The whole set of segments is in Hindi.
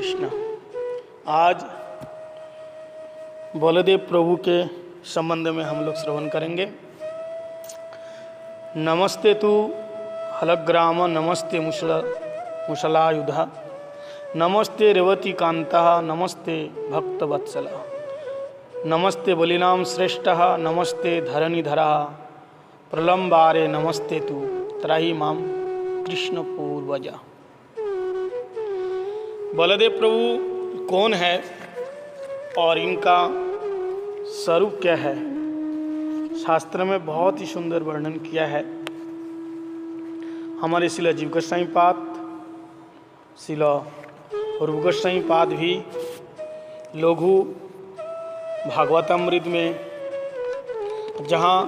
कृष्ण। आज बलदेव प्रभु के संबंध में हम लोग श्रवण करेंगे। नमस्ते तु हलग्राम, नमस्ते मुसलायुधा, नमस्ते रेवती कांता, नमस्ते भक्तवत्सला, नमस्ते बलिनाम श्रेष्ठ, नमस्ते धरणीधरा, प्रलंबारे नमस्ते तु त्राहि माम कृष्ण पूर्वजा। बलदेव प्रभु कौन है और इनका स्वरूप क्या है, शास्त्र में बहुत ही सुंदर वर्णन किया है। हमारे शिला जीव गोस्वामी पाद, शिला रूप गोस्वामी पाद भी लघु भागवतामृत में जहाँ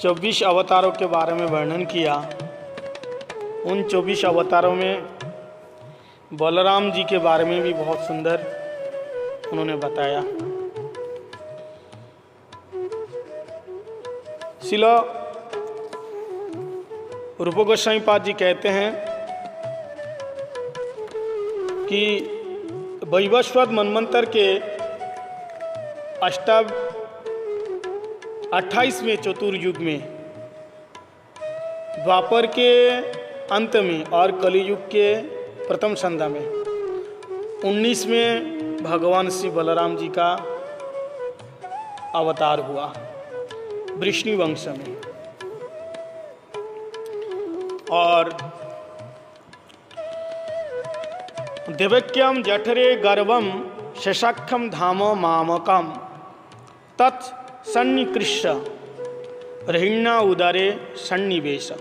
24 अवतारों के बारे में वर्णन किया, उन 24 अवतारों में बलराम जी के बारे में भी बहुत सुंदर उन्होंने बताया। शिला रूप गोस्वामी पाद जी कहते हैं कि वैवस्वत मनमंत्र के 28वें चतुर्युग में, द्वापर के अंत में और कलियुग के प्रथम संध्या में 19वें भगवान श्री बलराम जी का अवतार हुआ वृष्णि वंश में। और देवक्यम जठरे गर्भम शशाख्यम धाम मामकम तत् सन्निकृष्य रहिण्या उदरे सन्निवेश।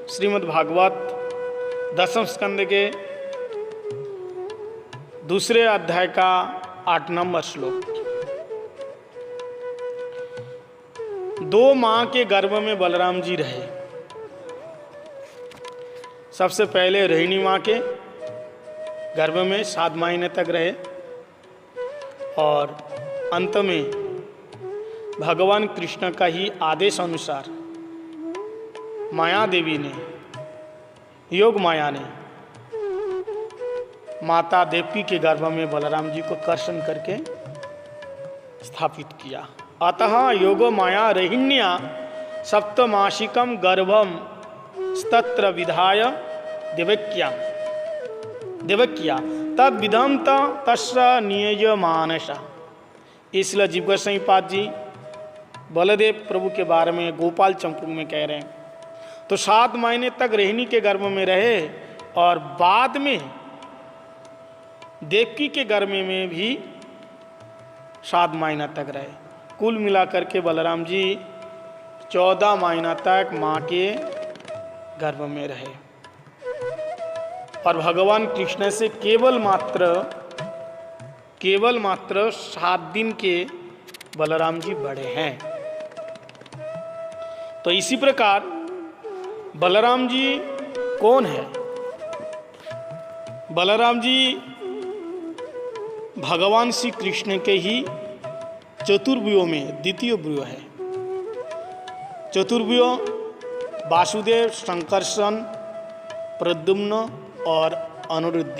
श्रीमद्भागवत 10वें स्कंद के 2 अध्याय का 8 नंबर श्लोक। 2 माँ के गर्भ में बलराम जी रहे। सबसे पहले रोहिणी माँ के गर्भ में 7 महीने तक रहे और अंत में भगवान कृष्ण का ही आदेश अनुसार माया देवी ने, योग माया ने माता देवकी के गर्भ में बलराम जी को कर्षण करके स्थापित किया। अतः योग माया रहिण्या सप्तमासिकम गर्भम स्तत्र विधाय देवक्या तद विधम तस्य नियजमानसा। इसलिए जीव गोस्वामी पाद जी बलदेव प्रभु के बारे में गोपाल चंपू में कह रहे हैं। तो 7 महीने तक रोहिणी के गर्भ में रहे और बाद में देवकी के गर्भ में भी 7 महीना तक रहे। कुल मिलाकर के बलराम जी 14 महीना तक माँ के गर्भ में रहे और भगवान कृष्ण से केवल मात्र 7 दिन के बलराम जी बड़े हैं। तो इसी प्रकार बलराम जी कौन है? बलराम जी भगवान श्री कृष्ण के ही चतुर्व्यूह में द्वितीय व्यूह है। चतुर्व्यूह वासुदेव, संकर्षण, प्रद्युम्न और अनिरुद्ध।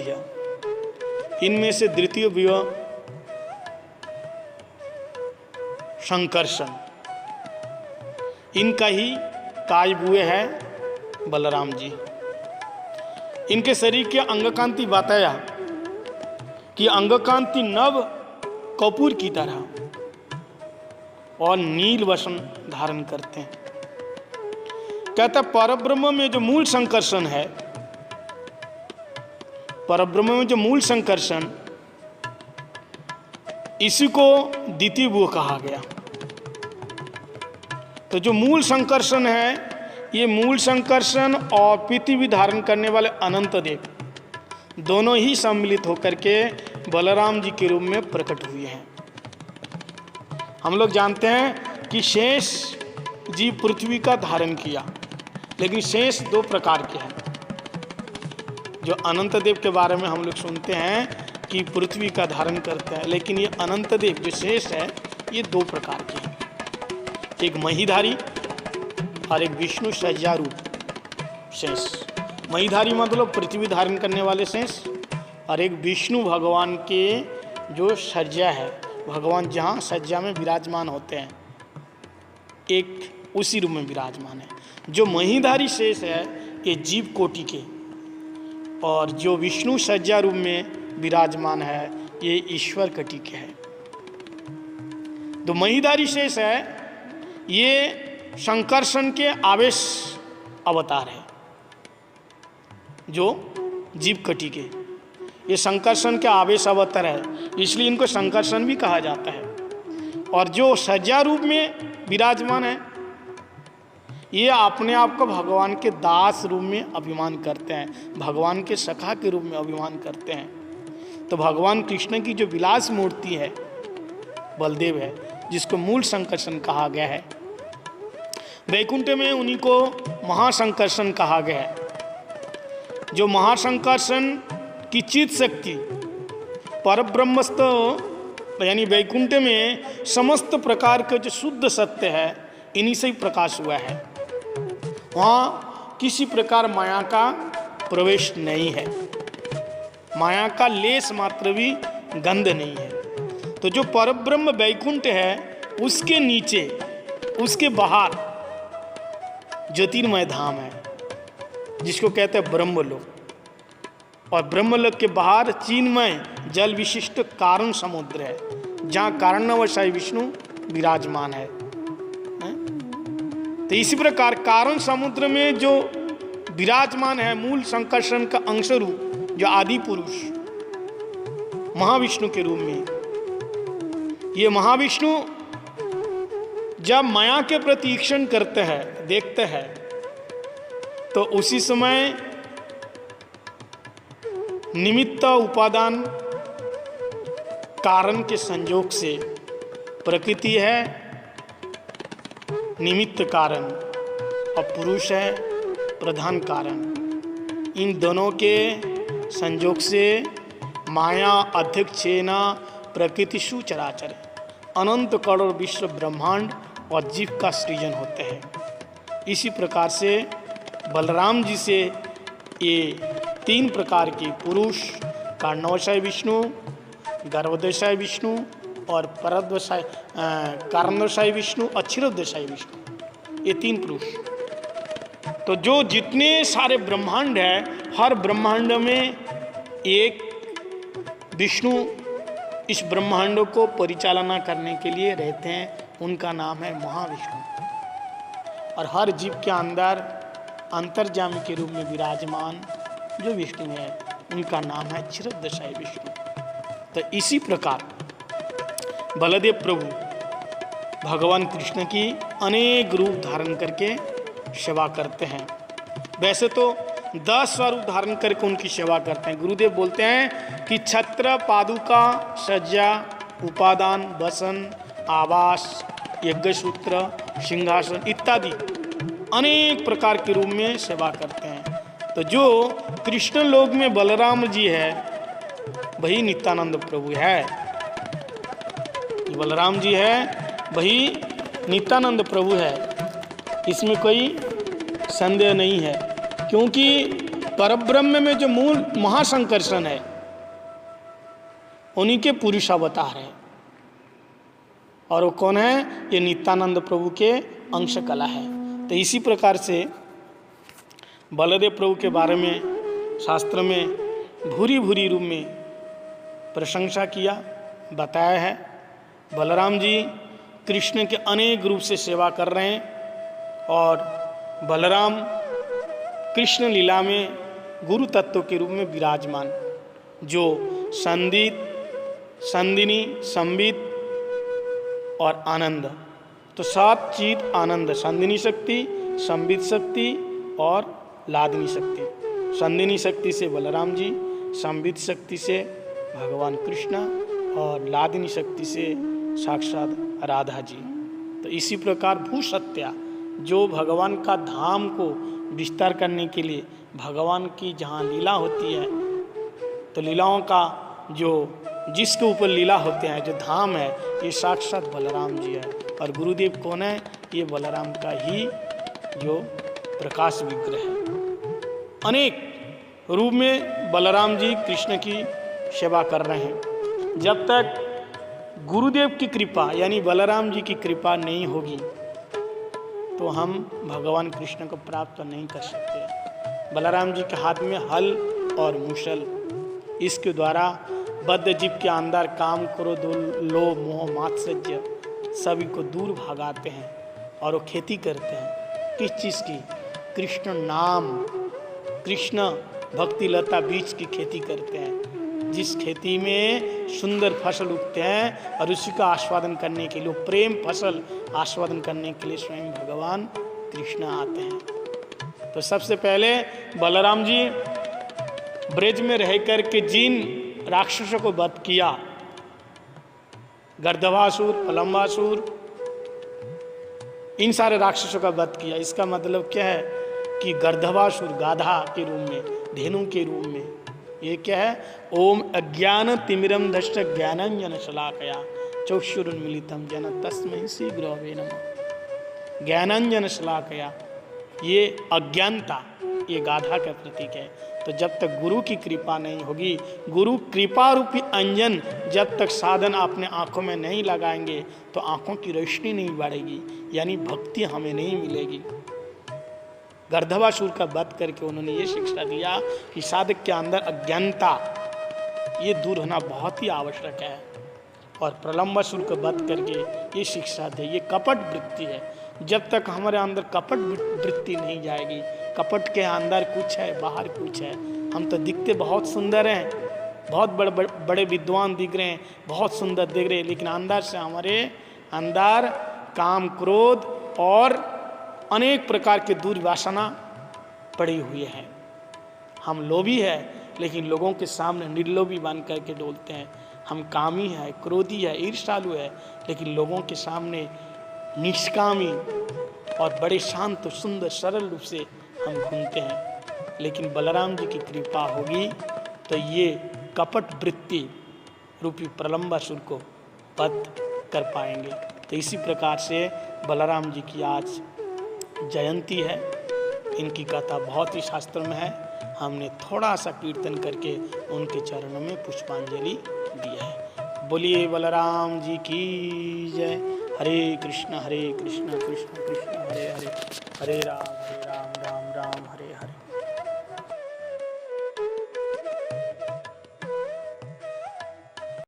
इनमें से द्वितीय व्यूह संकर्षण, इनका ही कायव्यूह है बलराम जी। इनके शरीर के अंगकांति बताया कि अंगकांति नव कपूर की तरह और नील वसन धारण करते हैं। कहता परब्रह्म में जो मूल संकर्षण है, परब्रह्म में जो मूल संकर्षण, इसी को द्वितीय व्यूह कहा गया। तो जो मूल संकर्षण है, ये मूल संकर्षण और पृथ्वी धारण करने वाले अनंत देव दोनों ही सम्मिलित होकर के बलराम जी के रूप में प्रकट हुए हैं। हम लोग जानते हैं कि शेष जी पृथ्वी का धारण किया, लेकिन शेष 2 प्रकार के हैं। जो अनंत देव के बारे में हम लोग सुनते हैं कि पृथ्वी का धारण करते हैं, लेकिन ये अनंत देव जो शेष है, ये 2 प्रकार के हैं। एक महीधारी और एक विष्णु सज्जारूप शेष। महीधारी मतलब पृथ्वी धारण करने वाले शेष और एक विष्णु भगवान के जो सज्जा है, भगवान जहाँ सज्जा में विराजमान होते हैं, एक उसी रूप में विराजमान है। जो महीधारी शेष है ये जीव कोटि के, और जो विष्णु सज्जा रूप में विराजमान है ये ईश्वर कोटि के है। तो महीधारी शेष है ये संकर्षण के आवेश अवतार है, जो जीव कोटि के, ये संकर्षण के आवेश अवतार है, इसलिए इनको संकर्षण भी कहा जाता है। और जो सज्जा रूप में विराजमान है ये अपने आप को भगवान के दास रूप में अभिमान करते हैं, भगवान के सखा के रूप में अभिमान करते हैं। तो भगवान कृष्ण की जो विलास मूर्ति है बलदेव है, जिसको मूल संकर्षण कहा गया है, वैकुंठ में उन्हीं को महासंकर्षण कहा गया है। जो महासंकर्षण की चित शक्ति परब्रह्मस्थ यानी वैकुंठ में समस्त प्रकार के जो शुद्ध सत्य है इन्हीं से ही प्रकाश हुआ है। वहाँ किसी प्रकार माया का प्रवेश नहीं है, माया का लेस मात्र भी गंध नहीं है। तो जो परब्रह्म वैकुंठ है उसके नीचे, उसके बाहर ज्योतिर्मय धाम है, जिसको कहते हैं ब्रह्मलोक। और ब्रह्मलोक के बाहर चिन्मय जल विशिष्ट कारण समुद्र है, जहाँ कारणवशाई विष्णु विराजमान है। तो इसी प्रकार कारण समुद्र में जो विराजमान है मूल संकर्षण का अंश रूप, जो आदि पुरुष महाविष्णु के रूप में, ये महाविष्णु जब माया के प्रति ईक्षण करते हैं, देखते हैं, तो उसी समय निमित्त उपादान कारण के संयोग से प्रकृति है निमित्त कारण और पुरुष है प्रधान कारण, इन दोनों के संयोग से माया अध्यक्षेना प्रकृतिषु चराचर अनंत करोड़ विश्व ब्रह्मांड और जीव का सृजन होते हैं। इसी प्रकार से बलराम जी से ये तीन प्रकार के पुरुष, कारणवशाय विष्णु, गर्भोदशाय विष्णु और परद्वशाय कारणवशाय विष्णु और क्षीरोदशाय विष्णु, ये तीन पुरुष। तो जो जितने सारे ब्रह्मांड है, हर ब्रह्मांड में एक विष्णु इस ब्रह्मांड को परिचालना करने के लिए रहते हैं, उनका नाम है महाविष्णु। और हर जीव के अंदर अंतर्जामी के रूप में विराजमान जो विष्णु है उनका नाम है क्षीरोदशाय विष्णु। तो इसी प्रकार बलदेव प्रभु भगवान कृष्ण की अनेक रूप धारण करके सेवा करते हैं। वैसे तो 10 स्वरूप धारण करके उनकी सेवा करते हैं। गुरुदेव बोलते हैं कि छत्र, पादुका, सज्जा, उपादान, वसन, आवास, यज्ञसूत्र, सिंहासन इत्यादि अनेक प्रकार के रूप में सेवा करते हैं। तो जो कृष्ण लोक में बलराम जी है वही नित्यानंद प्रभु है, बलराम जी है वही नित्यानंद प्रभु है, इसमें कोई संदेह नहीं है। क्योंकि परब्रह्म में जो मूल महासंकर्षण है उन्हीं के पुरुष अवतार है, और वो कौन है? ये नित्यानंद प्रभु के अंश कला है। तो इसी प्रकार से बलदेव प्रभु के बारे में शास्त्र में भूरी भूरी रूप में प्रशंसा किया, बताया है। बलराम जी कृष्ण के अनेक रूप से सेवा कर रहे हैं, और बलराम कृष्ण लीला में गुरु तत्व के रूप में विराजमान, जो संदित, संदिनी, संबित और आनंद, तो 7 चीज आनंद, संदिनी शक्ति, संबित शक्ति और लादिनी शक्ति। संदिनी शक्ति से बलराम जी, संबित शक्ति से भगवान कृष्ण और लादिनी शक्ति से साक्षात राधा जी। तो इसी प्रकार भूसत्या जो भगवान का धाम को विस्तार करने के लिए भगवान की जहाँ लीला होती है, तो लीलाओं का जो जिसके ऊपर लीला होते हैं, जो धाम है, ये साक्षात बलराम जी है। और गुरुदेव कौन है? ये बलराम का ही जो प्रकाश विग्रह है। अनेक रूप में बलराम जी कृष्ण की सेवा कर रहे हैं। जब तक गुरुदेव की कृपा यानी बलराम जी की कृपा नहीं होगी तो हम भगवान कृष्ण को प्राप्त नहीं कर सकते। बलराम जी के हाथ में हल और मुसल, इसके द्वारा बद्ध जीव के अंदर काम, क्रोध, लोभ, मोह, मात्सर्य सभी को दूर भगाते हैं और वो खेती करते हैं। किस चीज़ की? कृष्ण नाम, कृष्ण भक्ति लता बीज की खेती करते हैं, जिस खेती में सुंदर फसल उगते हैं और उसी का आस्वादन करने के लिए, प्रेम फसल आस्वादन करने के लिए स्वयं भगवान कृष्ण आते हैं। तो सबसे पहले बलराम जी ब्रज में रह करके जिन राक्षसों को वध किया, गर्दभासुर, प्रलंबासुर, इन सारे राक्षसों का वध किया। इसका मतलब क्या है कि गर्दभासुर गाधा के रूप में, धेनु के रूप में, ये क्या है? ओम अज्ञान तिमिरम दष्ट ज्ञानांजन शलाकया चक्षुरुन्मीलितं येन तस्मै श्री गुरवे नमः। ज्ञानांजन शलाकया, ये अज्ञानता, ये गाधा का प्रतीक है। तो जब तक गुरु की कृपा नहीं होगी, गुरु कृपा रूपी अंजन जब तक साधन अपने आंखों में नहीं लगाएंगे तो आंखों की रोशनी नहीं बढ़ेगी, यानी भक्ति हमें नहीं मिलेगी। गर्दभासुर का वध करके उन्होंने ये शिक्षा दिया कि साधक के अंदर अज्ञानता ये दूर होना बहुत ही आवश्यक है। और प्रलंबासुर को वध करके ये शिक्षा दे, ये कपट वृत्ति है। जब तक हमारे अंदर कपट वृत्ति नहीं जाएगी, कपट के अंदर कुछ है बाहर कुछ है, हम तो दिखते बहुत सुंदर हैं, बहुत बड़े विद्वान दिख रहे हैं, बहुत सुंदर दिख रहे हैं, लेकिन अंदर से हमारे अंदर काम, क्रोध और अनेक प्रकार के दुर्वासना पड़ी हुई है। हम लोभी है लेकिन लोगों के सामने निर्लोभी बन करके डोलते हैं। हम कामी है, क्रोधी है, ईर्ष्यालु है, लेकिन लोगों के सामने निष्कामी और बड़े शांत सुंदर सरल रूप से हम घूमते हैं। लेकिन बलराम जी की कृपा होगी तो ये कपट वृत्ति रूपी प्रलंबासुर को वध कर पाएंगे। तो इसी प्रकार से बलराम जी की आज जयंती है। इनकी कथा बहुत ही शास्त्र में है। हमने थोड़ा सा कीर्तन करके उनके चरणों में पुष्पांजलि दिया है। बोलिए बलराम जी की जय। हरे कृष्ण कृष्ण कृष्ण हरे हरे, हरे राम।